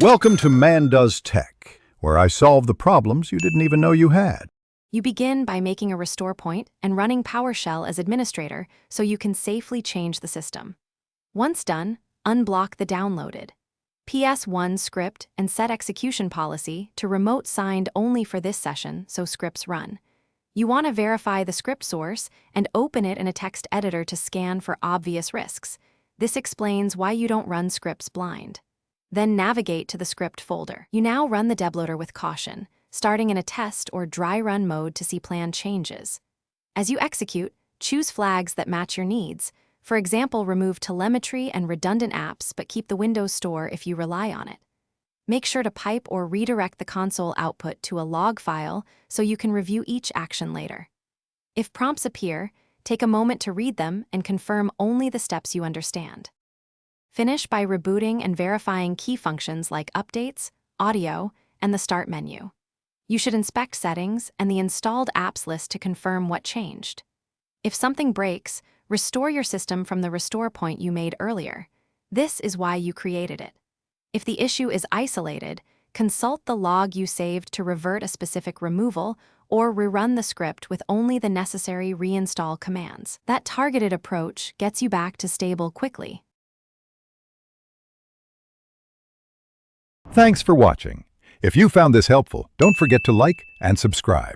Welcome to Man Does Tech, where I solve the problems you didn't even know you had. You begin by making a restore point and running PowerShell as administrator so you can safely change the system. Once done, unblock the downloaded PS1 script and set execution policy to remote signed only for this session so scripts run. You want to verify the script source and open it in a text editor to scan for obvious risks. This explains why you don't run scripts blind. Then navigate to the script folder. You now run the Debloater with caution, starting in a test or dry run mode to see plan changes. As you execute, choose flags that match your needs. For example, remove telemetry and redundant apps but keep the Windows Store if you rely on it. Make sure to pipe or redirect the console output to a log file so you can review each action later. If prompts appear, take a moment to read them and confirm only the steps you understand. Finish by rebooting and verifying key functions like updates, audio, and the Start menu. You should inspect settings and the installed apps list to confirm what changed. If something breaks, restore your system from the restore point you made earlier. This is why you created it. If the issue is isolated, consult the log you saved to revert a specific removal or rerun the script with only the necessary reinstall commands. That targeted approach gets you back to stable quickly. Thanks for watching. If you found this helpful, don't forget to like and subscribe.